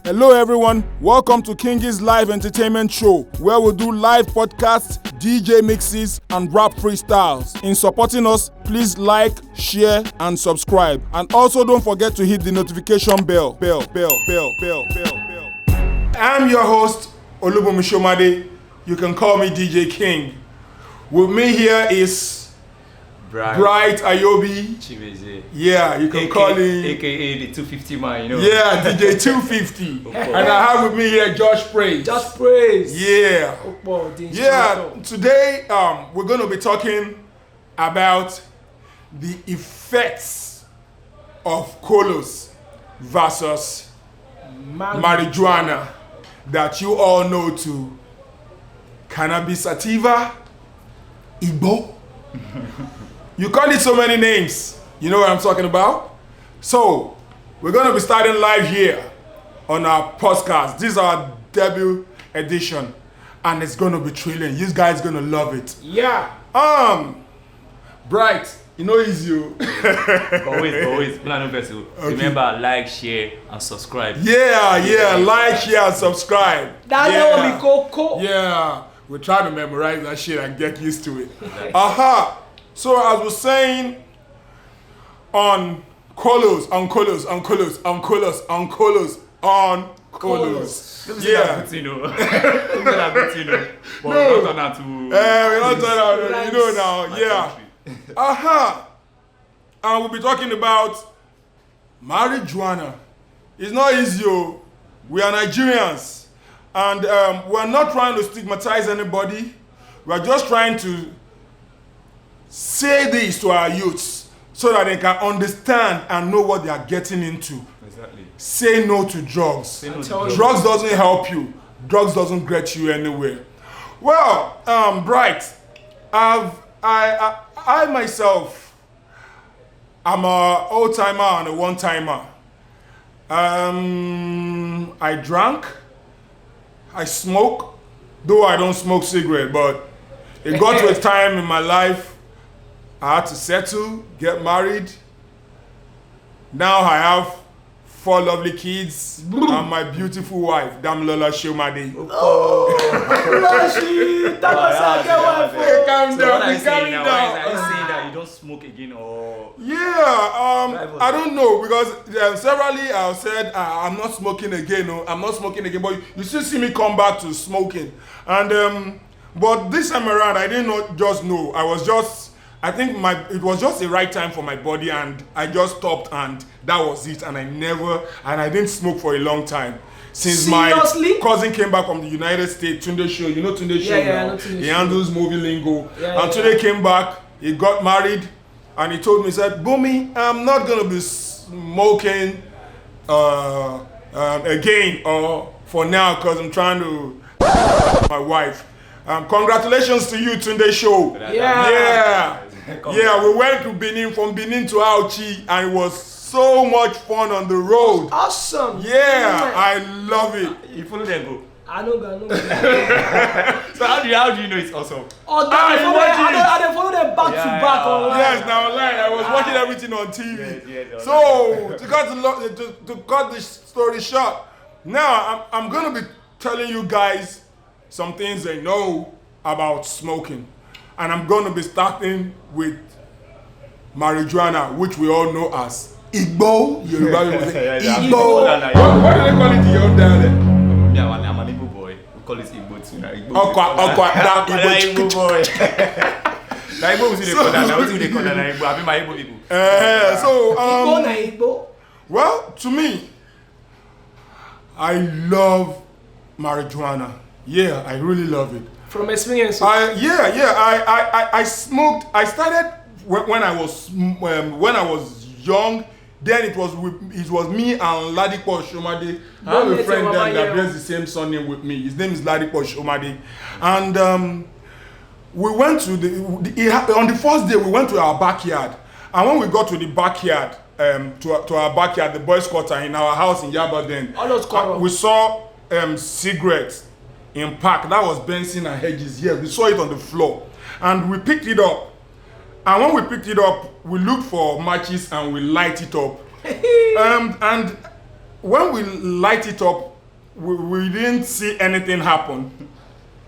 Hello everyone, welcome to KINGIE'S live entertainment show where we do live podcasts, DJ mixes and rap freestyles. In supporting us, please like, share and subscribe. And also don't forget to hit the notification bell. I'm your host, Olubunmi Shomade. You can call me DJ King. With me here is Bright Ayobi. Chibeze. Yeah, you can call him AKA the 250 man, you know. Yeah, DJ 250. And I have with me here Josh Praise. Just Praise. Yeah. Yeah, today we're going to be talking about the effects of Kolos versus marijuana that you all know to cannabis sativa, Igbo. You call it so many names. You know what I'm talking about? So, we're going to be starting live here on our podcast. This is our debut edition. And it's going to be thrilling. You guys going to love it. Yeah. Bright, you know it's you. always. Plan vessel. Okay. Remember, like, share, and subscribe. Yeah. Like, share, and subscribe. That's how we go. Yeah. We're trying to memorize that shit and get used to it. Aha. So as we're saying, on Kolos. Yeah. We're not turn out to. You know now. Yeah. Aha. And we'll be talking about marijuana. It's not easy. We are Nigerians. And we're not trying to stigmatize anybody. We're just trying to say this to our youths so that they can understand and know what they are getting into. Exactly. Say no to drugs. Drugs doesn't help you. Drugs doesn't get you anywhere. Well, Bright, I myself, I'm a old-timer and a one-timer. I drank, I smoke, though I don't smoke cigarette, but it got to a time in my life I had to settle, get married. Now I have 4 lovely kids and my beautiful wife, Damilola Shomade. Calm down. Are you saying that you don't smoke again or? Yeah, I don't know because severally I've said I'm not smoking again. No, I'm not smoking again. But you still see me come back to smoking. And but this time around, I didn't just know. I think it was just the right time for my body, and I just stopped, and that was it. And I didn't smoke for a long time. Since Seriously? My cousin came back from the United States, Tunde Show, you know Tunde Show now? I know Tunde He Show. handles movie lingo. And Tunde came back, he got married, and he told me, he said, Bumi, I'm not going to be smoking again, or for now, because I'm trying to my wife. Congratulations to you, Tunde Show. Yeah, we went to Benin, from Benin to Auchi, and it was so much fun on the road. Awesome. Yeah, I love it. You follow them go. I know. So how do you know it's awesome? I follow them back to back online. Yes, now online. I was watching everything on TV. Yes, so to cut the story short, now I'm gonna be telling you guys some things I know about smoking. And I'm going to be starting with marijuana, which we all know as Igbo. Yoruba people say Igbo. What do they call it in your own dialect? Yeah, I'm an Igbo boy. We call it Igbo too. Igbo boy. Igbo we say they call that. Now we call that Igbo. I mean my Igbo people. Igbo. Well, to me, I love marijuana. Yeah, I really love it. From experience. I smoked. I started when I was young. Then it was me and Ladipo Shomade. I have a friend that bears the same surname with me. His name is Ladipo Shomade, and we went to on the first day we went to our backyard, and when we got to the backyard, to our backyard, the boys' quarter in our house in Yabaden, we saw cigarettes in park. That was Benson and Hedges. Yeah, we saw it on the floor and we picked it up. And when we picked it up, we looked for matches and we light it up. And when we light it up, we didn't see anything happen.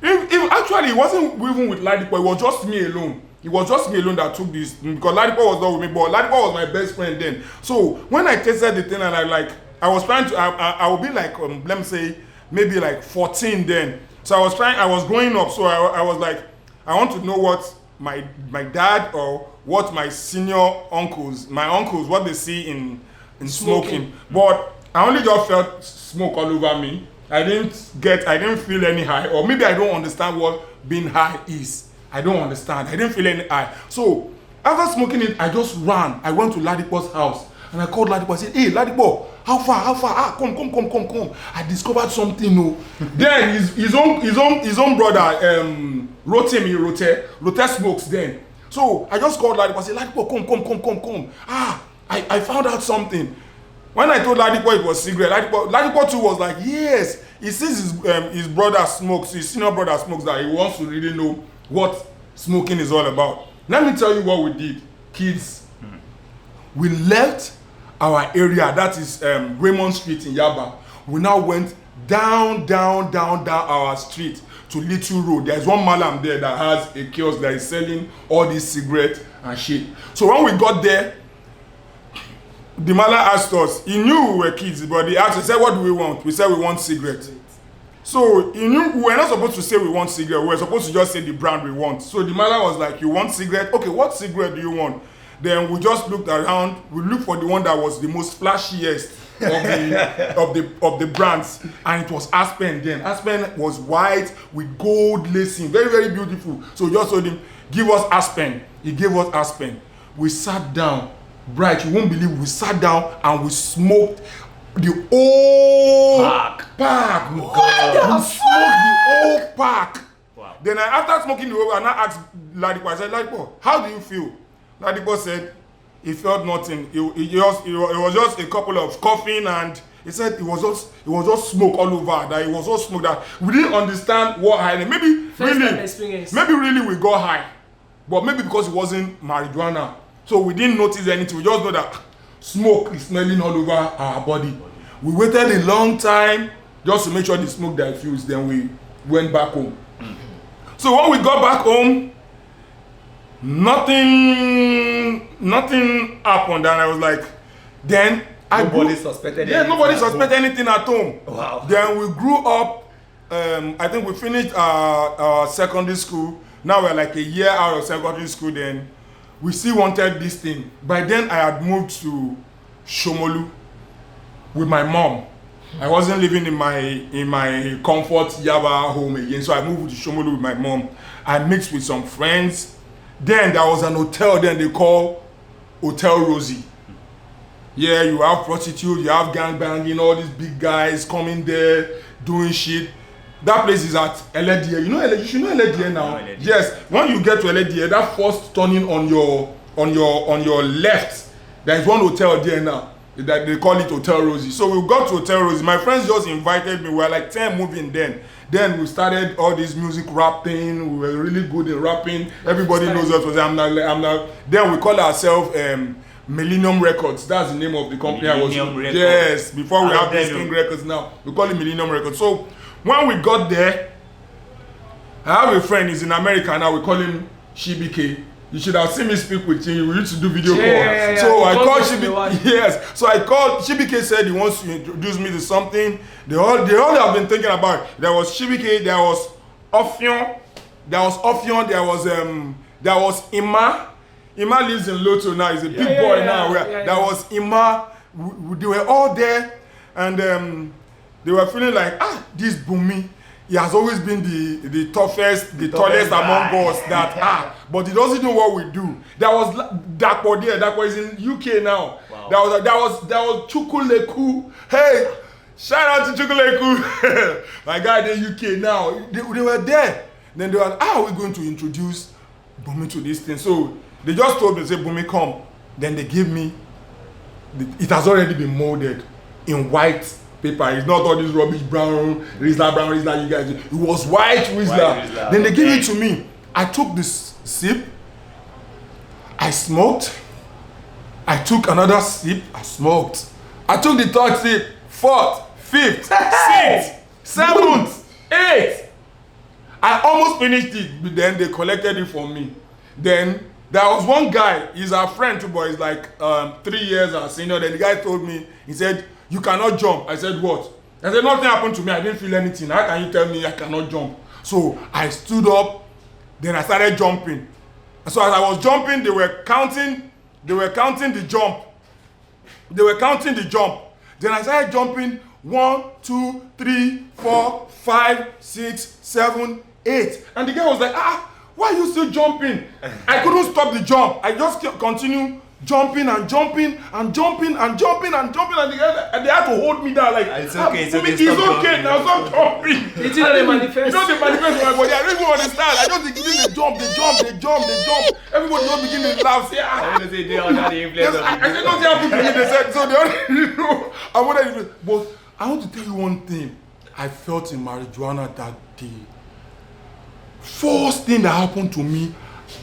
If actually it wasn't even with Ladipo, it was just me alone. It was just me alone that took this because Ladipo was not with me, but Ladipo was my best friend then. So when I tasted the thing and I was trying to, I would be like, let me say, maybe like 14 then. So I was growing up, so I was like, I want to know what my dad or what my my uncles, what they see in smoking. But I only just felt smoke all over me. I didn't feel any high, or maybe I don't understand what being high is. I don't understand. I didn't feel any high. So after smoking it, I just ran. I went to Ladipo's house and I called Ladipo. I said, "Hey, Ladipo, how far? Ah, come. I discovered something new." Then his own brother, Rote smokes then. So I just called Ladipo. I said, "Ladipo, come. Ah, I found out something." When I told Ladipo it was cigarette, Ladipo too was like, yes. He sees his brother smokes, his senior brother smokes, that he wants to really know what smoking is all about. Let me tell you what we did, kids. We left our area, that is Raymond Street in Yaba. We now went down our street to Little Road. There's one malam there that has a kiosk that is selling all these cigarettes and shit. So when we got there, the mala asked us, he knew we were kids, but he said, "What do we want?" We said we want cigarette. So he knew we were not supposed to say we want cigarette, we were supposed to just say the brand we want. So the mala was like, "You want cigarette? Okay, what cigarette do you want?" Then we just looked around, we looked for the one that was the most flashiest of the brands, and it was Aspen then. Aspen was white with gold lacing, very, very beautiful. So we just told him, "Give us Aspen." He gave us Aspen. We sat down. Bright, you won't believe, we sat down and we smoked the whole pack. We smoked the whole pack. Wow. Then after smoking the whole pack, I asked Ladipo, I said, "Ladipo, how do you feel?" Ladipo said he felt nothing. It was just a couple of coughing, and he said it was just smoke all over. That it was just smoke that we didn't understand what high. Maybe really we got high, but maybe because it wasn't marijuana. So we didn't notice anything. We just know that smoke is smelling all over our body. We waited a long time just to make sure the smoke diffused. Then we went back home. So when we got back home, nothing happened. And I was like, then nobody suspected anything at home. Wow. Then we grew up. I think we finished our secondary school. Now we're like a year out of secondary school. Then we still wanted this thing. By then I had moved to Shomolu with my mom. I wasn't living in my comfort Yaba home again, so I moved to Shomolu with my mom. I mixed with some friends. Then there was an hotel then they call Hotel Rosie. Yeah, you have prostitutes, you have gangbanging, all these big guys coming there doing shit. That place is at LDA. You should know LDA now. LDA. Yes. When you get to LDA, that first turning on your left, there is one hotel there now. That they call it Hotel Rosie. So we got to Hotel Rosie. My friends just invited me. We were like 10 moving then. Then we started all this music rapping. We were really good in rapping. Everybody knows us. I'm not. Then we call ourselves Millennium Records. That's the name of the company. Yes. Before we have this King Records now, we call it Millennium Records. So when we got there, I have a friend, he's in America now, we call him Shibike. You should have seen me speak with him, we used to do video calls. So I called Shibike, yes. So I called, Shibike said he wants to introduce me to something. They all have been thinking about it. There was Shibike, there was Ophion, there was Ima. Ima lives in Loto now, he's a big boy now. There was Ima, they were all there, and they were feeling like, this Bumi, he has always been the toughest, the tallest among us but he doesn't know what we do. There was Dakpo there, Dakpo is in UK now. Wow. There was Chukuleku. Hey, shout out to Chukuleku. My guy in UK now. They were there. Then they were like, how are we going to introduce Bumi to this thing? So they just told me, say, Bumi, come. Then they gave me, it has already been molded in white paper. It's not all this rubbish brown, Rizla, you guys. It was white Rizla. Then they gave it to me. I took this sip. I smoked. I took another sip. I smoked. I took the third sip, fourth, fifth, sixth. 7th, 8th. I almost finished it, but then they collected it from me. Then there was one guy, he's our friend too, but he's like 3 years our senior. Then the guy told me, he said, you cannot jump. I said, what? I said, nothing happened to me. I didn't feel anything. How can you tell me I cannot jump? So I stood up, then I started jumping. So as I was jumping, they were counting the jump. Then I started jumping 1, 2, 3, 4, 5, 6, 7, 8. And the guy was like, why are you still jumping? I couldn't stop the jump. I just continue jumping and jumping and jumping and jumping and jumping, and they had to hold me down like, it's okay, it's okay now, stop jumping. It's not a manifest. You know the manifest for my body. I don't even understand. I just begin to jump. Everybody just begin to laugh. Say, I'm gonna say they are not the influence of I said nothing happened to me. They said so. They already know. I wanted to, but I want to tell you one thing. I felt in marijuana that day. First thing that happened to me,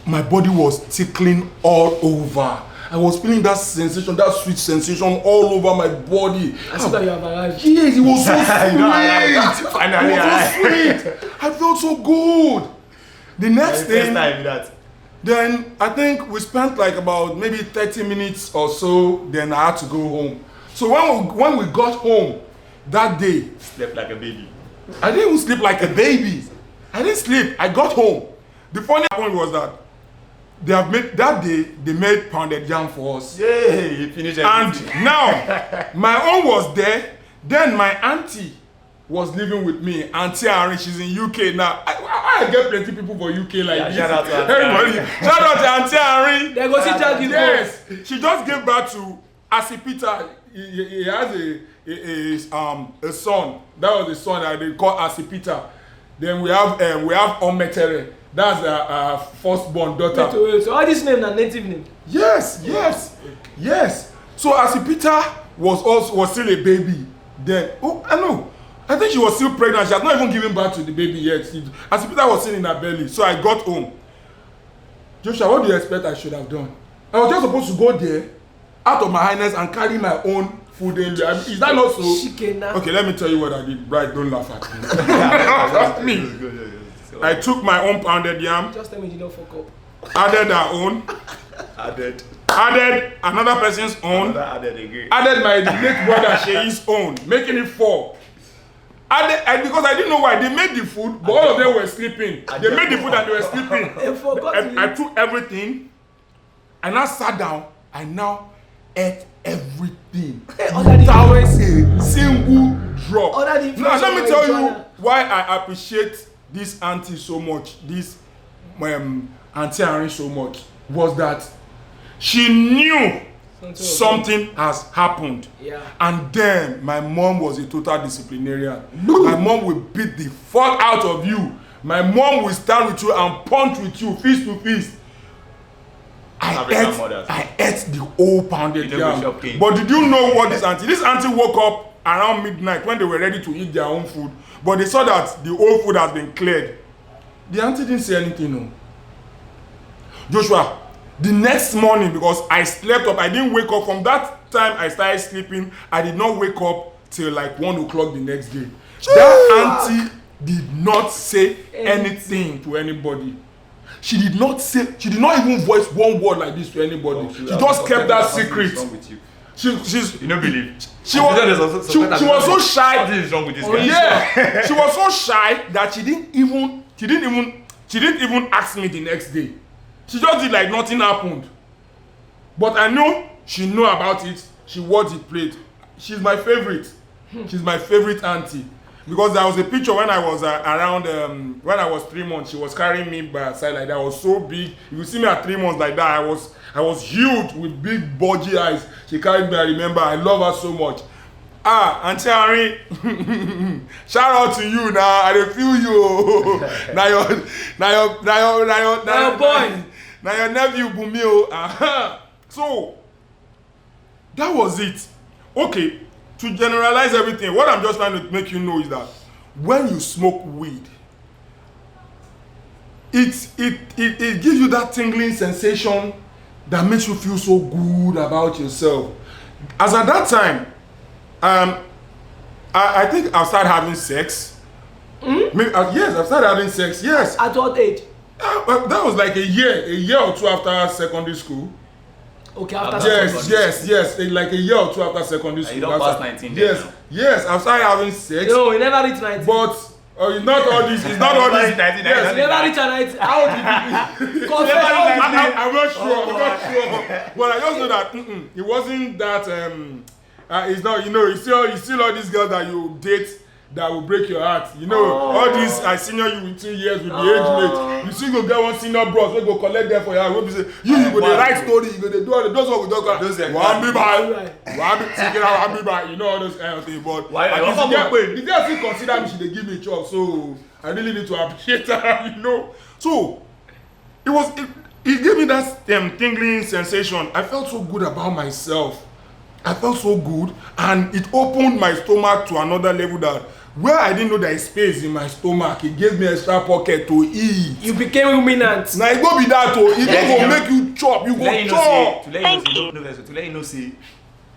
my body was tickling all over. I was feeling that sensation, that sweet sensation all over my body. I see that you have arrived. Yes, it was so sweet. Finally, it was so sweet. I felt so good. The next thing, then I think we spent like about maybe 30 minutes or so. Then I had to go home. So when we got home that day, slept like a baby. I didn't even sleep like a baby. I didn't sleep. I got home. The funny point was that they made pounded yam for us. Yay, you finished everything. And now my own was there. Then my auntie was living with me. Auntie Henry, she's in UK now. I get plenty people for UK like this. Shout out to everybody. Shout out to Auntie Henry. They go see Jackie. Yes, she just gave birth to Asipita. He has a son. That was the son that they call Asipita. Then we have Ometere. That's our firstborn daughter. Wait, so all these names are native names? Yes. So Asipita was still a baby then. Oh, I know. I think she was still pregnant. She has not even given birth to the baby yet. Asipita was still in her belly. So I got home. Joshua, what do you expect I should have done? I was just supposed to go there, out of my highness, and carry my own food in there. Is that not so? Okay, let me tell you what I did. Right, don't laugh at me. Trust me. I took my own pounded yam. Just tell me you don't fuck up. Added our own. Added another person's own. Added my late brother Shei's own, making it 4. Because I didn't know why they made the food, but all of them were sleeping. They made the food and they were sleeping. I took everything. I now sat down. I now ate everything without a single drop. Now let me tell you why I appreciate this auntie so much, this Auntie Henry so much, was that she knew something has happened. Yeah. And then my mom was a total disciplinarian. My mom will beat the fuck out of you. My mom will stand with you and punch with you fist to fist. I ate the whole pounded yam. But did you know what this auntie woke up around midnight when they were ready to eat their own food, but they saw that the whole food has been cleared. The auntie didn't say anything, no. Joshua, the next morning, because I slept up, I didn't wake up. From that time I started sleeping, I did not wake up till like 1 o'clock the next day. That auntie did not say anything to anybody. She did not even voice one word like this to anybody. She just kept that secret. She's you don't believe. She was so shy. Something is wrong with this guy. Yeah. She was so shy that she didn't even ask me the next day. She just did like nothing happened. But I know she knew about it. She watched it played. She's my favorite. She's my favorite auntie. Because there was a picture when I was around, when I was 3 months, she was carrying me by her side like that. I was so big. If you see me at 3 months like that, I was huge with big bulgy eyes. She carried me, I remember. I love her so much. Auntie Henry, shout out to you now. I feel you. Now your nephew Bumio. So that was it. Okay. To generalize everything, what I'm just trying to make you know is that when you smoke weed, it gives you that tingling sensation that makes you feel so good about yourself. As at that time, I think I started having sex. Maybe, yes, I started having sex. Yes. At what age? That was like a year or two after secondary school. Okay, after Yes. Like a year or two after secondary school. You don't pass 19. Yes. I started having sex. No, we never reached 19. But it's not all this. It's not all this. Yes. We never reached 19. How old did you be? I'm not sure. But I just know that it wasn't that. It's not. You still all these girls that you date that will break your heart. All these I senior you with 2 years with the age mate. You still go get one senior bros. We go collect them for you. We say you go the right story. You go they do all those what we talk about. One be by. All those kind of things. But the girl still consider me. She they give me a job. So I really need to appreciate her. So it gave me that tingling sensation. I felt so good about myself. I felt so good, and it opened my stomach to another level that where I didn't know there is space in my stomach, it gave me extra pocket to eat. You became ruminant. Now it go be that to it go make you chop, you go chop. To let you know, say,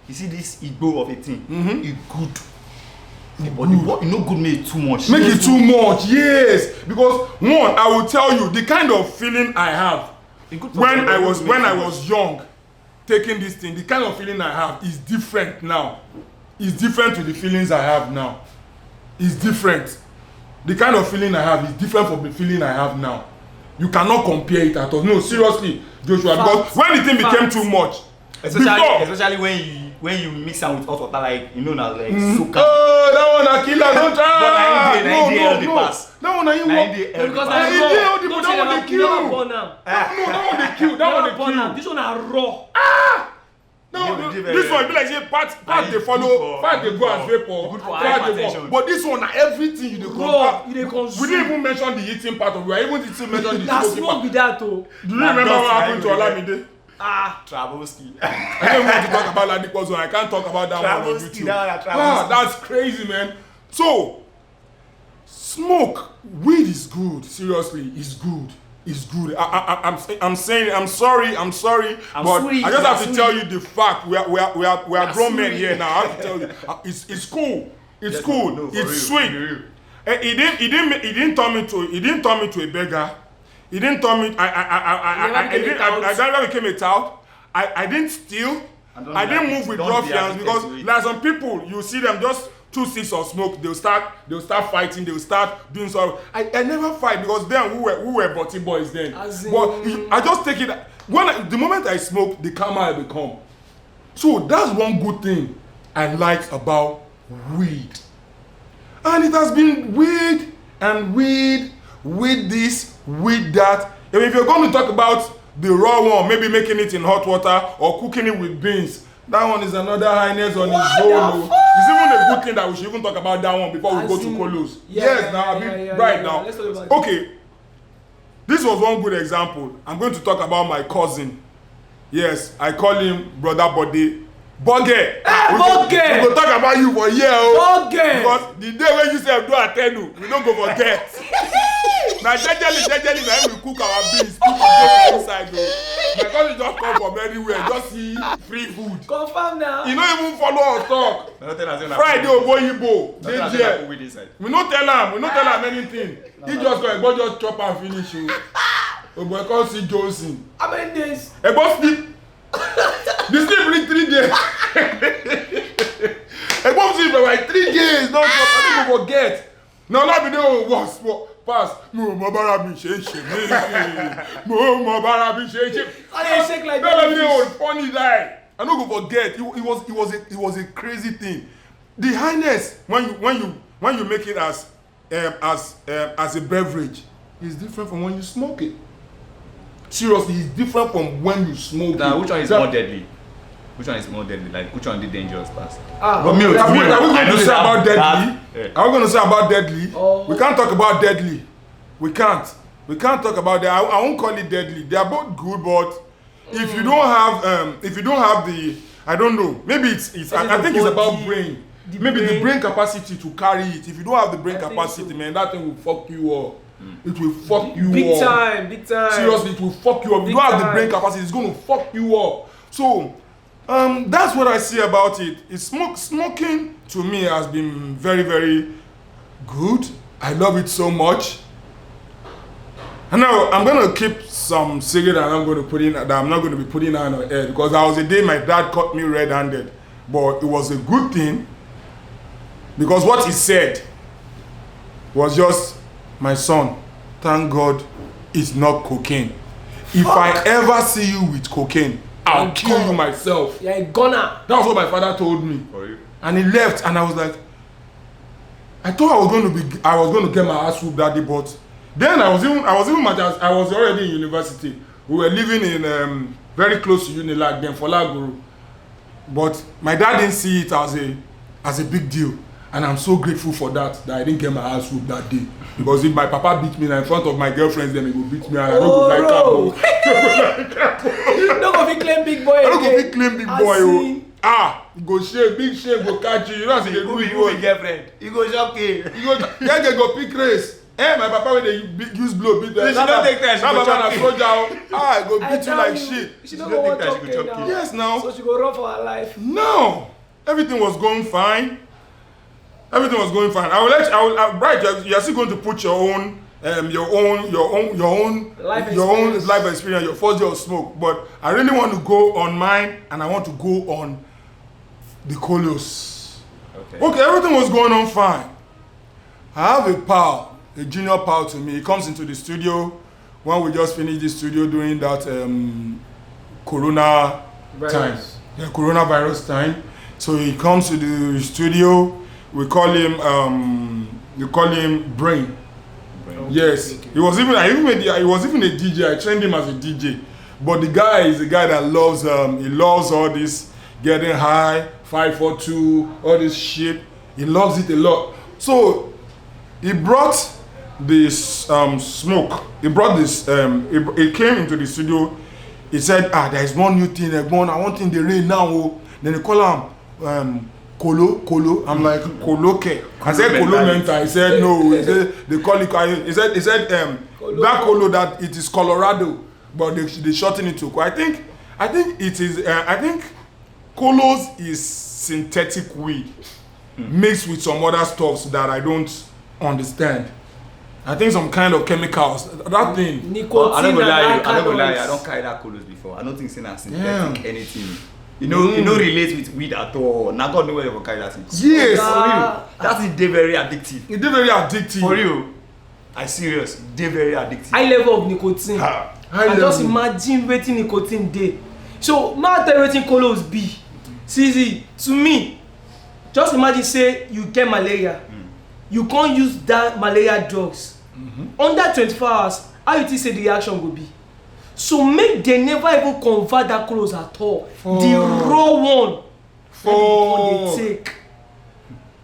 you see this Igbo of a thing, it good. But you know good make it too much. Make it too much, yes. Because one, I will tell you the kind of feeling I have when I was young. Taking this thing, the kind of feeling I have is different now. It's different to the feelings I have now. It's different. The kind of feeling I have is different from the feeling I have now. You cannot compare it at all. No, seriously, Joshua. Because when the thing became too much, especially when you mix am with hot water, like now, like soak. Oh, that one a killer. Don't try. But no. That one a you want. Because that one they kill. No, that one they kill. This one are raw. No, this one be like say part they follow, part they go as vapor, part they go. But this one, everything you dey consume. We didn't even mention the eating part of it. We even didn't mention the smoking part. Be that too. Do you remember what happened to Olamide? Traboski. I don't want to talk about Ladipo, so I can't talk about that one on YouTube. That's crazy, man. So, smoke, weed is good. Seriously, it's good. It's good. I'm saying I'm sorry, but I just have to tell you the fact. We are grown men here now. I have to tell you, it's cool. It's cool. No, it's sweet. He didn't turn me to a beggar. He didn't turn me. I never became a tout. I didn't steal. I didn't move with ruffians because like some people you see them just 2 sticks of smoke, they'll start fighting, they'll start doing so. I never fight because then we were butty boys then. But I just take it the moment I smoke, the calmer I become. So that's one good thing I like about weed. And it has been weed and weed this, weed that. If you're going to talk about the raw one, maybe making it in hot water or cooking it with beans, that one is another highness on its own. It's even a good thing that we should even talk about that one before we go to Kolos. Now. Okay, this was one good example. I'm going to talk about my cousin. Yes, I call him Brother Bode. Boge! Boge! We go talk about you for a year. Boge! Because the day when you say do Atenu, we don't go forget. Now, jejely, when we cook our beans, people go inside though. My cousin just come from anywhere, just see free food. Confirm now. He don't even follow us talk. Friday, Oboyibo, they there. We no tell him anything. He just go, just chop and finish you. Oboy come see Johnson. How many days? Ebo sleep. The sleep reach 3 days. Ebo sleep for like 3 days. Don't stop. I don't forget. Now let me know what's pass. Mo bara mi ṣe. I shake like that. Let me know funny guy. I no go forget. It was a crazy thing. The highness when you make it as a beverage is different from when you smoke it. Seriously, it's different from when you smoke it. Which one is more deadly? Which one is more deadly? Like, which one is the dangerous part? Are we going to say about deadly? Are we going to say about deadly? We can't talk about deadly. We can't talk about that. I won't call it deadly. They are both good, but if you don't have the, I don't know. Maybe it's I think it's about brain. Maybe the brain capacity to carry it. If you don't have the brain capacity, man, that thing will fuck you up. It will fuck you up. Big time. Seriously, it will fuck you up. If you don't have the brain capacity, it's going to fuck you up. So, that's what I see about it. Smoking to me has been very, very good. I love it so much. And now I'm going to keep some secret that I'm going to put in, that I'm not going to be putting on air, because there was a day my dad caught me red-handed, but it was a good thing, because what he said was just, my son, thank God it's not cocaine. If I ever see you with cocaine, I'll kill you myself. You're a gunner. That was what my father told me. For you. And he left, and I was like, I thought I was going to get my ass whooped that day, but then I was already in university. We were living in very close to Unilag, then Folaguru. But my dad didn't see it as a big deal, and I'm so grateful for that I didn't get my ass whooped that day. Because if my papa beat me in front of my girlfriends, then he would beat me, and I don't go like that. You don't go be claim big boy. I don't go be claim big boy. Go shame, big shame go catch you. You know, say they do You girlfriend. You go shock you. You go pick race. My papa when they use blow beat them. She don't take time. She go chop you. I go beat you like shit. She don't go take time. She go chop you. Yes, now. So she go run for her life. No, everything was going fine. Everything was going fine. Bright, you're still going to put your own life experience, your first day of smoke. But I really want to go on mine, and I want to go on the Kolos. Okay, everything was going on fine. I have a pal, a junior pal to me. He comes into the studio when we just finished the studio during that Corona time. Yeah, coronavirus time. So he comes to the studio. We call him Brain. Yes, okay. He was even a DJ. I trained him as a DJ. But the guy is a guy that loves he loves all this getting high, 542, all this shit. He loves it a lot. So he brought this smoke. He brought this. He came into the studio. He said, there is one new thing. I want in the rain now. Then they call him Kolo. I'm like, Koloke. I said Kolo Menta. He said no. He said they call it. He said that Kolo, that it is Colorado, but they shorten it to. I think it is. I think Kolos is synthetic weed mixed with some other stuffs that I don't understand. I think some kind of chemicals. That thing. Nicotine. I don't go lie. I don't carry that Kolos before. I don't think it's synthetic anything. You know relate with weed at all. Now God know where you carry that thing. Yes. For real. That is very addictive. It's very addictive. For real. I serious. They very addictive. High level of nicotine. I just imagine waiting nicotine day. So now tell waiting Kolos be. See, to me, just imagine say you get malaria. You can't use that malaria drugs. Under 24 hours, how you think say the reaction will be? So make they never even convert that Kolos at all. The raw one. They take.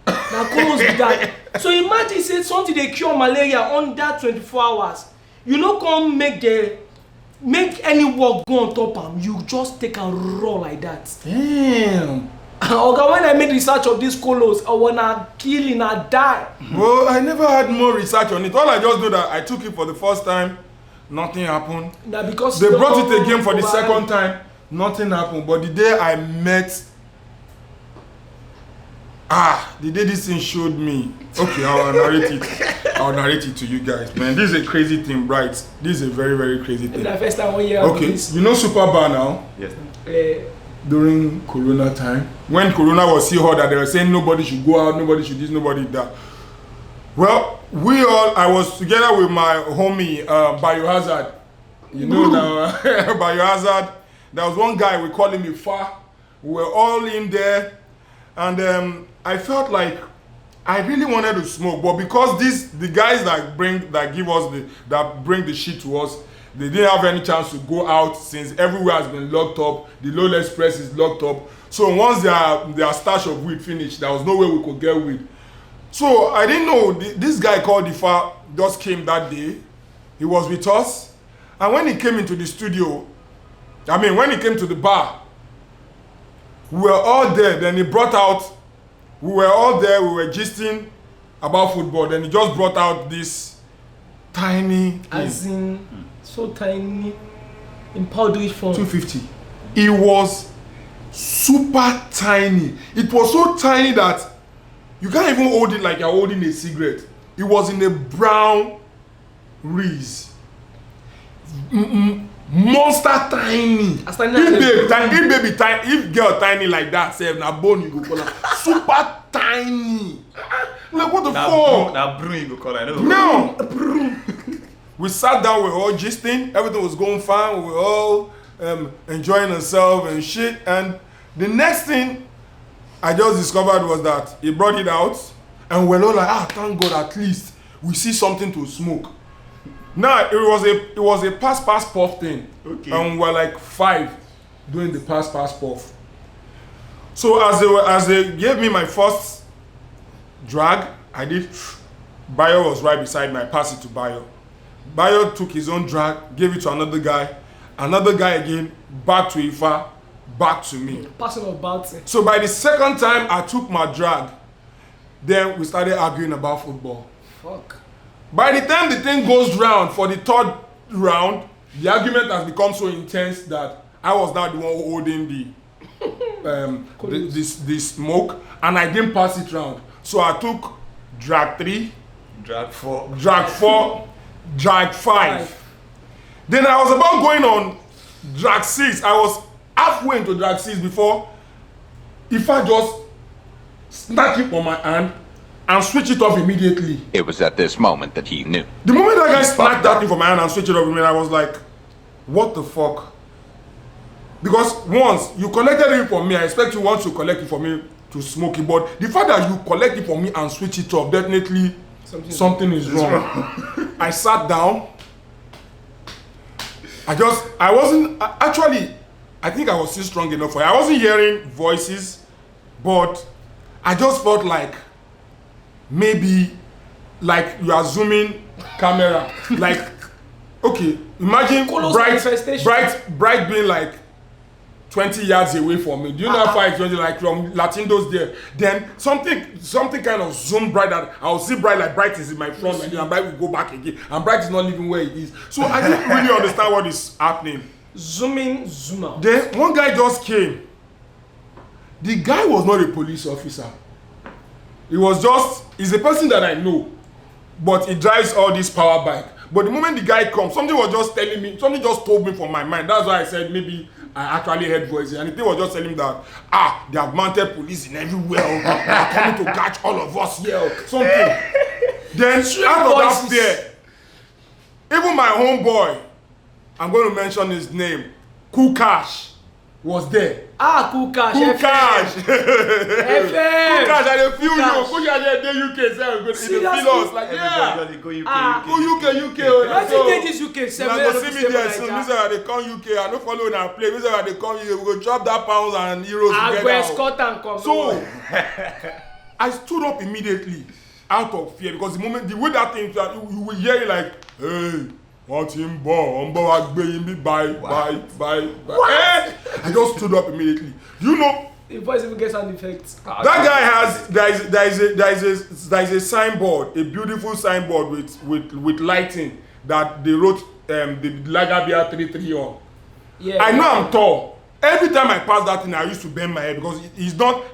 Now Kolos be that. So imagine say something they cure malaria under 24 hours. You no come make any work go on top am. You just take and raw like that. Damn. Okay, when I made research of this Kolos, I wanna kill and I die. Well, I never had more research on it. All I just know that I took it for the first time. Nothing happened. Now because they brought it again for the second time. Nothing happened. But the day I met, the day this thing showed me. Okay, I'll narrate it. I'll narrate it to you guys, man. This is a crazy thing, right? This is a very, very crazy thing. The first time 1 year. Okay, you know Super Bar now? Yes. During Corona time, when Corona was so hot that they were saying nobody should go out, nobody should this, nobody that. Well, I was together with my homie, Biohazard. You know now, Biohazard. There was one guy, we call him Ifa. We were all in there. And I felt like I really wanted to smoke. But because the guys that bring the shit to us, they didn't have any chance to go out since everywhere has been locked up. The Lowell Express is locked up. So once their stash of weed finished, there was no way we could get weed. So I didn't know, this guy called Ifa just came that day. He was with us. And when he came into the studio, when he came to the bar, we were all there. Then he brought out, we were all there, we were gisting about football. Then he just brought out this tiny as in, so tiny, in powderish form. 250. It was super tiny. It was so tiny that you can't even hold it like you're holding a cigarette. It was in a brown Reese. Monster tiny. If baby tiny, if girl tiny like that, say na bone you go call her. Super tiny. Like what the fuck? Now broom you go call her. No. We sat down, we were all gisting, everything was going fine, we were all enjoying ourselves and shit. And the next thing I just discovered was that he brought it out, and we're all like, thank God, at least we see something to smoke. Now it was a pass puff thing, okay. And we're like 5 doing the pass puff. So as they gave me my first drag, I did. Bayo was right beside me. I passed it to Bayo. Bayo took his own drag, gave it to another guy again, back to Ifa, back to me. Passing about it. So by the second time I took my drag, then we started arguing about football. Fuck. By the time the thing goes round for the 3rd round, the argument has become so intense that I was now the one holding the smoke, and I didn't pass it round. So I took drag 3, drag 4, drag 5. Then I was about going on drag 6. I was halfway into drag 6 before if I just snatch it on my hand and switch it off immediately. It was at this moment that he knew. The moment that guy snatched that thing from my hand and switched it off, I was like, what the fuck? Because once you collected it from me, I expect you once you collect it from me to smoke it. But the fact that you collect it from me and switch it off, definitely something is wrong. I sat down. I think I was still strong enough for it. I wasn't hearing voices, but I just felt like maybe like you are zooming camera. Like, okay, imagine bright being like 20 yards away from me. Do you know how far it's going? Like from Latinos there. Then something kind of zoom bright that I'll see bright like bright is in my front and then bright will go back again. And bright is not living where it is. So I didn't really understand what is happening. Zoom in, zoom out. Then one guy just came. The guy was not a police officer. He's a person that I know, but he drives all this power bike. But the moment the guy comes, something just told me from my mind. That's why I said maybe I actually heard voices. And the thing was just telling me that, they have mounted police in everywhere. They are coming to catch all of us here. Something. Then out of that fear, even my homeboy, I'm going to mention his name, Cool Cash, was there. Cool Cash. Cool Cash. FM. Cool Cash, I feel you. Cool Cash, they UK, so they feel us. Like, yeah. Go UK. Let's take this UK. You go see me there soon. This is how they come UK. I don't follow in our play. This is how they come here. We go drop that pounds and euros together. I go escort and come. So, I stood up immediately out of fear because the way that thing, you will hear it like, hey. What him born? Bye. I just stood up immediately. You know, the voice even gets sound effects. That guy has there is a signboard, a beautiful signboard with lighting that they wrote the Lagabia 33 on. Yeah. I know I'm tall. Every time I pass that thing, I used to bend my head because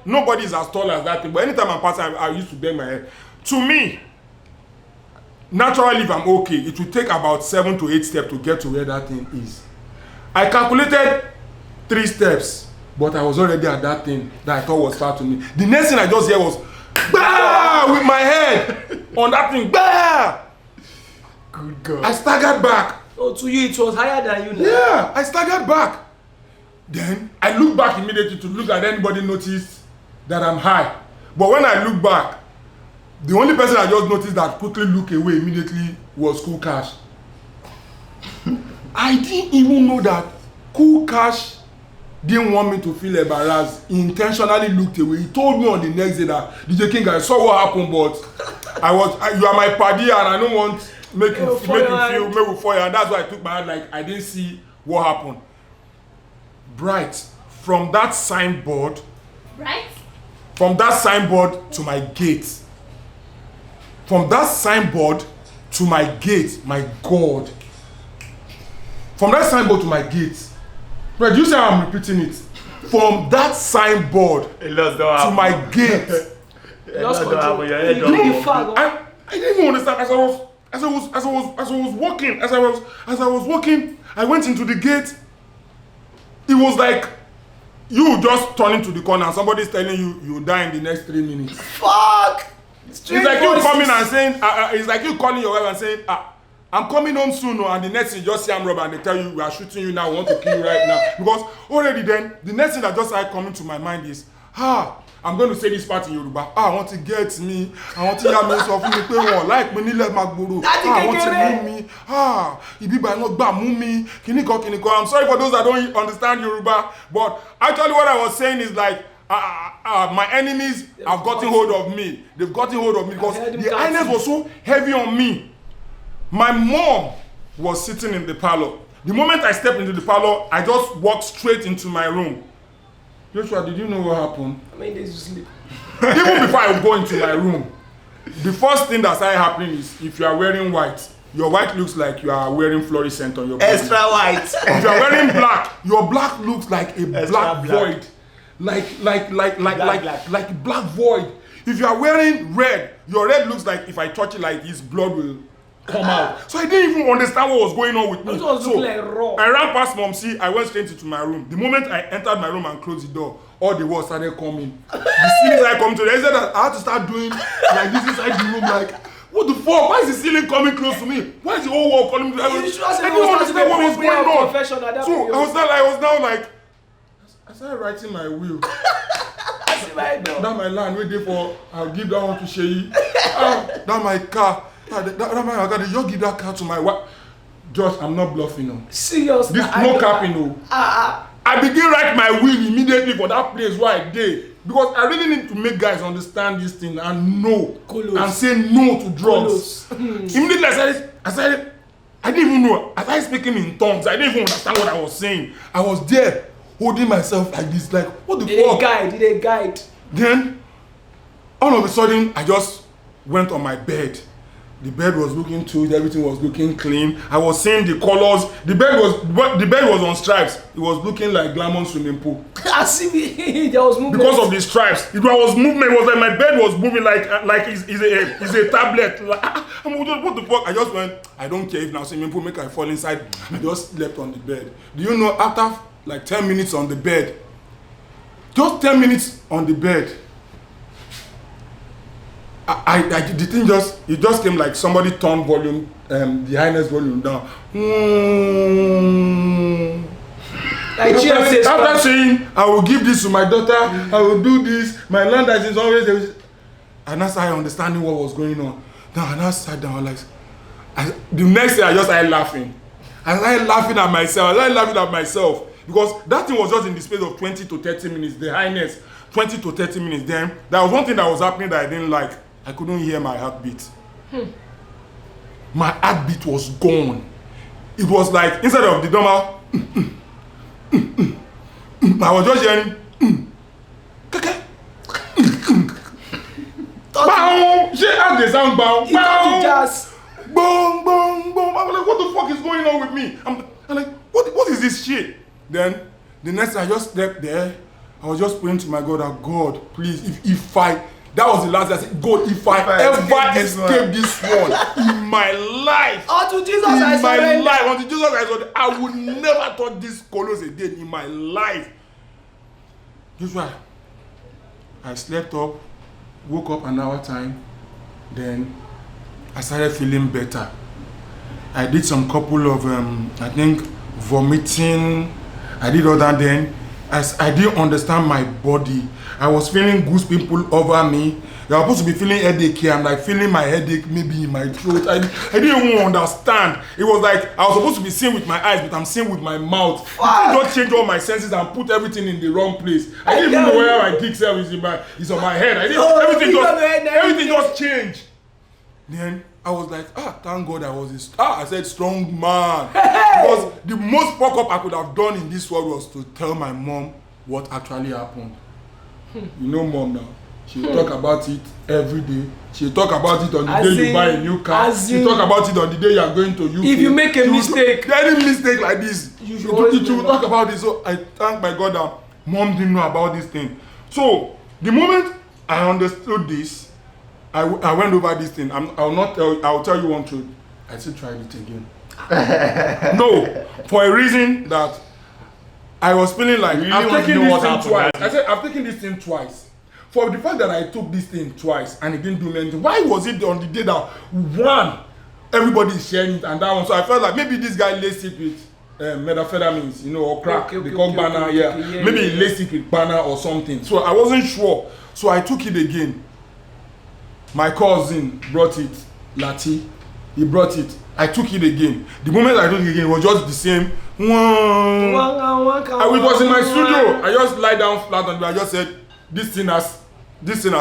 nobody is as tall as that thing. But anytime I pass, I used to bend my head. To me, naturally, if I'm okay, it will take about 7 to 8 steps to get to where that thing is. I calculated 3 steps, but I was already at that thing that I thought was far to me. The next thing I just hear was, bah! With my head on that thing, bah! Good God. I staggered back. Oh, to you, it was higher than you now. Yeah, I staggered back. Then I looked back immediately to look at anybody noticed that I'm high. But when I look back, the only person I just noticed that quickly looked away immediately was Cool Cash. I didn't even know that Cool Cash didn't want me to feel embarrassed. He intentionally looked away. He told me on the next day that DJ King, I saw what happened, but you are my paddy and I don't want make you feel and that's why I took my hand like I didn't see what happened. Bright, from that signboard to my gate. From that signboard to my gate, my God. From that signboard to my gate. Right, you say I'm repeating it. From that signboard to my gate. I didn't even understand. As I was walking, I went into the gate. It was like you just turning to the corner and somebody's telling you you'll die in the next 3 minutes. Fuck! It's like you coming and saying, it's like you calling your wife and saying, I'm coming home soon, and the next thing you just see I'm robber and they tell you we are shooting you now, we want to kill you right now. Because already then, the next thing that just started coming to my mind is, I'm going to say this part in Yoruba. I want to get me. I want to hear me so me pé wọ́n like me nílẹ̀ Magboro. I want to mú mi. Ibi ba no gba mú mi. Kiniko. I'm sorry for those that don't understand Yoruba, but actually what I was saying is like my enemies have gotten hold of me. They've gotten hold of me because the highness was so heavy on me. My mom was sitting in the parlor. The moment I stepped into the parlor, I just walked straight into my room. Joshua, did you know what happened? I mean, they just sleep. Even before I go into my room, the first thing that started happening is if you are wearing white, your white looks like you are wearing fluorescent on your body. Extra white. If you are wearing black, your black looks like a black void. Like black void. If you are wearing red, your red looks like if I touch it like this, blood will come out. So I didn't even understand what was going on with me. It was so like raw. I ran past Mom C. I went straight into my room. The moment I entered my room and closed the door, all the walls started coming. The ceiling started coming to the extent that I had to start doing like this inside the room. Like, what the fuck? Why is the ceiling coming close to me? Why is the whole wall coming to me? I didn't understand what was going on. So I was now like, I started writing my will. That my land waiting for. I'll give that one to Sheyi. That my car. That my car. You give that car to my wife. Josh, I'm not bluffing now. Seriously. This no capping no. I begin write my will immediately for that place where I did because I really need to make guys understand this thing and know Kolos. And say no to drugs. Immediately I started. I didn't even know. I started speaking in tongues. I didn't even understand what I was saying. I was there holding myself like this, like what the fuck? Did they guide? Then all of a sudden I just went on my bed. The bed was looking good, everything was looking clean. I was seeing the colors. The bed was on stripes. It was looking like Glamour swimming pool. I see there was movement. Because of the stripes. It was movement. It was like my bed was moving like it's a tablet. Like, what the fuck? I just went, I don't care if now swimming pool make I fall inside. I just slept on the bed. Do you know after like 10 minutes on the bed, just 10 minutes on the bed, the thing just came like somebody turned volume, the highness volume down. Like after saying, I will give this to my daughter, I will do this, my land is always there. And that's how I understanding what was going on. Now and I sat down like, the next day I just started laughing. I started laughing at myself. Because that thing was just in the space of 20 to 30 minutes, the highness, 20 to 30 minutes. Then there was one thing that was happening that I didn't like. I couldn't hear my heartbeat. My heartbeat was gone. It was like, instead of the normal, I was just hearing, bow, she had the sound bow, boom, boom, boom. I'm like, what the fuck is going on with me? I'm like, what is this shit? Then the next time I just slept there, I was just praying to my God that God, please, if that was the last day I said, God, if I ever escape this one in my life, unto Jesus I surrender, I would never touch this Kolos again in my life. That's why I slept up, woke up an hour time, then I started feeling better. I did some couple of, I think, vomiting. I did all that then. As I didn't understand my body. I was feeling goose pimple over me. I was supposed to be feeling headache here. I'm like feeling my headache maybe in my throat. I didn't even understand. It was like I was supposed to be seeing with my eyes, but I'm seeing with my mouth. I just change all my senses and put everything in the wrong place. I didn't even know where my dick cell is on my head. Everything just changed. Then I was like, thank God I said strong man. Because the most fuck up I could have done in this world was to tell my mom what actually happened. You know mom now. She'll talk about it every day. She'll talk about it on the day you buy a new car. She'll talk about it on the day you are going to UK. If you make a mistake. Any mistake like this, she will talk about it. So I thank my God that mom didn't know about this thing. So the moment I understood this, I went over this thing. I'll tell you one truth. I still tried it again. No, for a reason that I was feeling like really I've taken this thing twice. Happened, I said I've taken this thing twice. For the fact that I took this thing twice and it didn't do me anything, why was it on the day that one everybody is sharing it and that one? So I felt like maybe this guy laced it with methamphetamines, you know, or crack. They call banana, maybe he laced it with banana or something. So I wasn't sure. So I took it again. My cousin brought it, Lati. He brought it. I took it again. The moment I took it again, it was just the same. It was in my studio. I just lie down flat on it. I just said, this thing has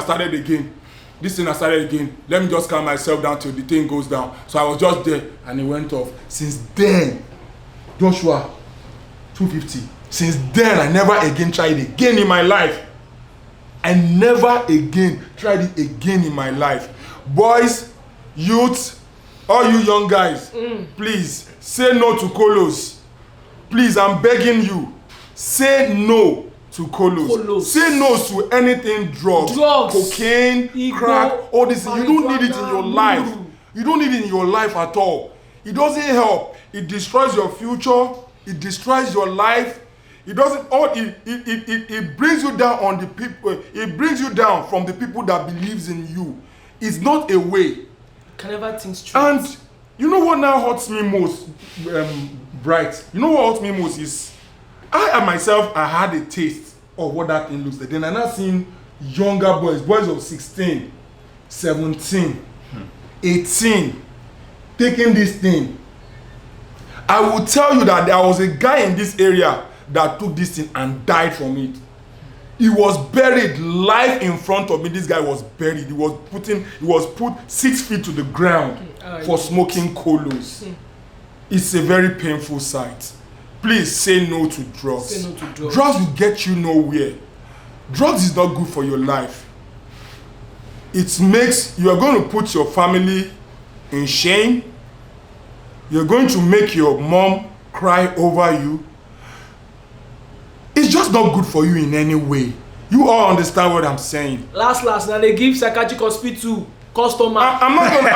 started again. This thing has started again. Let me just calm myself down till the thing goes down. So I was just there and it went off. Since then, Joshua, 250. Since then, I never again tried it again in my life. I never again tried it again in my life. Boys, youth, all you young guys, please say no to Kolos. Please, I'm begging you. Say no to Kolos. Say no to anything drugs, cocaine, crack, all this. You don't need it in your life. You don't need it in your life at all. It doesn't help. It destroys your future. It destroys your life. It doesn't. It brings you down on the people. It brings you down from the people that believes in you. It's not a way. Can never think straight. And you know what now hurts me most, Bright? You know what hurts me most is I myself had a taste of what that thing looks like. Then I now seen younger boys of 16, 17, 18 taking this thing. I will tell you that there was a guy in this area that took this thing and died from it. He was buried live in front of me. This guy was buried. He was put 6 feet to the ground for smoking Kolos. It's a very painful sight. Please say no to drugs. Say no to drugs. Drugs will get you nowhere. Drugs is not good for your life. You are going to put your family in shame. You're going to make your mom cry over you. It's just not good for you in any way. You all understand what I'm saying. Last, now they give psychiatric hospital customer. I'm not gonna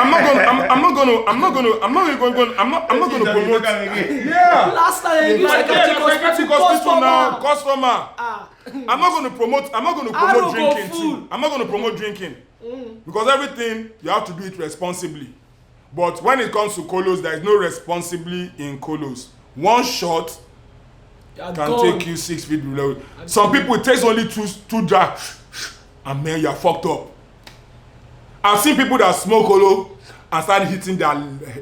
promote. Yeah. Last time they give psychiatric hospital customer. I'm not gonna promote drinking too. I'm not gonna promote drinking because everything you have to do it responsibly. But when it comes to Kolos, there is no responsibility in Kolos. One shot can take you 6 feet below. Some people it takes only two drags and man, you're fucked up. I've seen people that smoke Kolo and start hitting their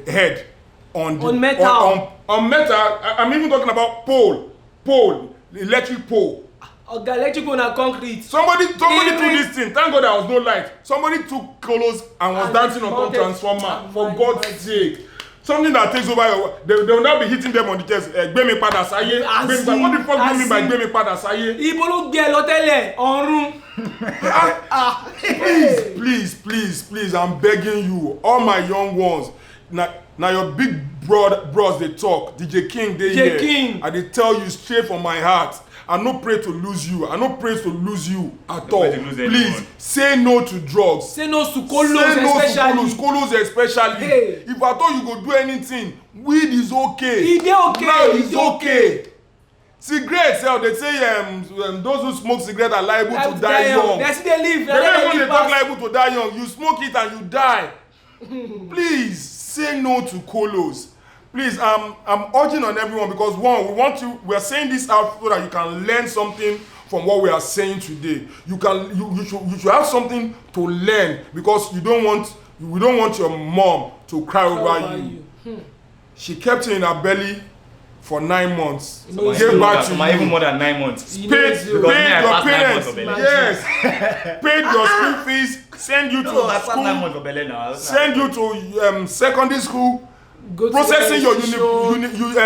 head on metal. On metal. I'm even talking about pole, electric pole. The electric pole and concrete. Somebody took this thing. Thank God there was no light. Somebody took Kolos and was dancing on top transformer. For God's sake. Something that takes over your. They will now be hitting them on the chest. Gbemi padà sáyé. What the fuck do you mean by Gbemi padà sáyé? Ibo ló gbé lọ́tẹ́lẹ̀ ọ̀run. Please, I'm begging you, all my young ones. Now your big bros they talk. DJ King they here. King. And they tell you straight from my heart. I no pray to lose you. I no pray to lose you at all. Please say no to drugs. Say no to Kolos especially. Kolos especially. Hey. If I thought you go do anything, weed is okay. It is okay. Now it's okay. Cigarettes, they say those who smoke cigarettes are liable to die young. They say they live. When they talk liable to die young, you smoke it and you die. Please say no to Kolos. Please, I'm urging on everyone because one, we are saying this out so that you can learn something from what we are saying today. You should have something to learn because we don't want your mom to cry over you. She kept you in her belly for 9 months. Gave back to you. Even more than 9 months. Paid your parents. Yes. Paid your school fees. Send you to school. Send you to secondary school. Processing your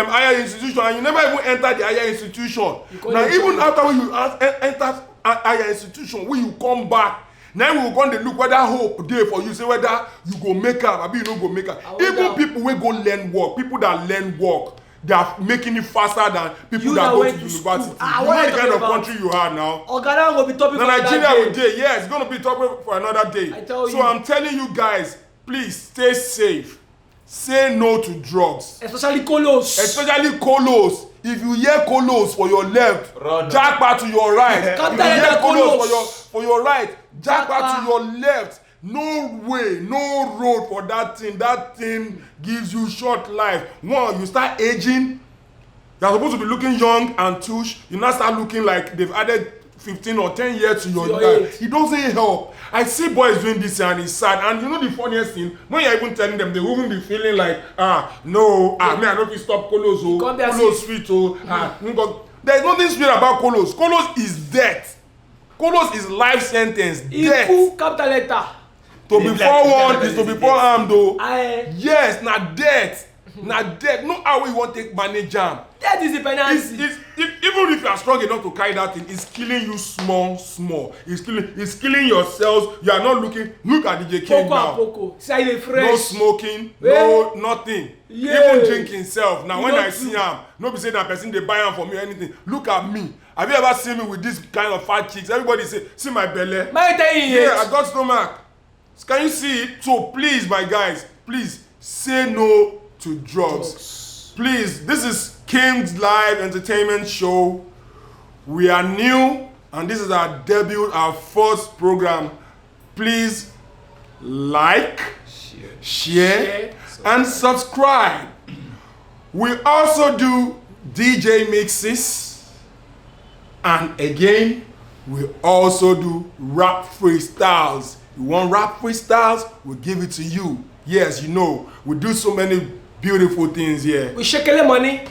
higher institution, and you never even enter the higher institution. Now even after when you enter higher institution, when you come back, now we will go and look whether hope there for you, say whether you go make up, maybe you no go make up. Even people wey go learn work, people that learn work, they are making it faster than people that go to university. You know the kind of country you are now. Ghana will be topic for Nigeria will day. Yeah, it's going to be topic for another day. So I'm telling you guys, please stay safe. Say no to drugs. Especially Kolos. If you hear Kolos for your left, jackpot to your right. If you hear Kolos for your right, jackpot to your left. No way, no road for that thing. That thing gives you short life. One, you start aging. You're supposed to be looking young and tush. You now start looking like they've added 15 or 10 years to your life. It doesn't help. I see boys doing this and it's sad. And you know the funniest thing? When you're even telling them, they will even be feeling like, me, I don't feel stop Kolos. Kolos sweet. There's nothing sweet about Kolos. Kolos is death. Kolos is life sentence. Death. Capital letter. To be forewarned is to be forearmed though. Yes, not death. Not death. No how you want to take manage jam. That is the penalty. Even if you are strong enough to carry that thing, it's killing you small. It's killing yourselves. You are not looking. Look at DJ King now. No smoking, no nothing. Yeah. Even drinking self. Now when I see him, nobody say that person they buy him for me or anything. Look at me. Have you ever seen me with this kind of fat cheeks? Everybody say, see my belly. Yeah, I got stomach. Can you see it? So please, my guys, please say no to drugs. Please, this is King's Live Entertainment Show. We are new and this is our debut, our first program. Please like, share and subscribe. We also do DJ mixes, and again we also do rap freestyles. You want rap freestyles? We'll give it to you. Yes, you know, we do so many beautiful things here. We shake the money.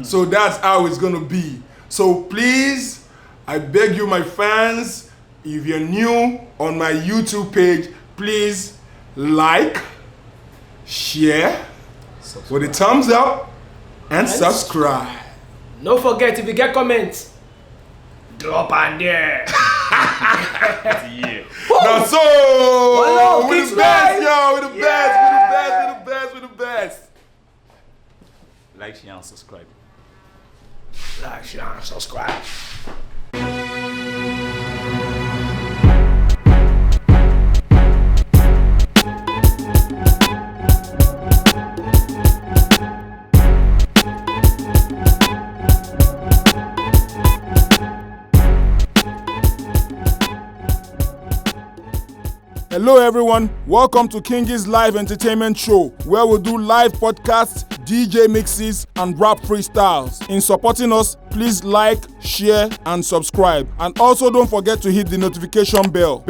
So that's how it's gonna be. So please, I beg you, my fans, if you're new on my YouTube page, please like, share with a thumbs up, and subscribe. Don't forget, if you get comments, drop on there. Yeah. Now so, we're the best, yo, we're the best, we're the best. Like, share, and subscribe. Like, share, and subscribe. Hello everyone, welcome to KINGIE'S Live Entertainment Show, where we do live podcasts, DJ mixes, and rap freestyles. In supporting us, please like, share, and subscribe. And also don't forget to hit the notification bell.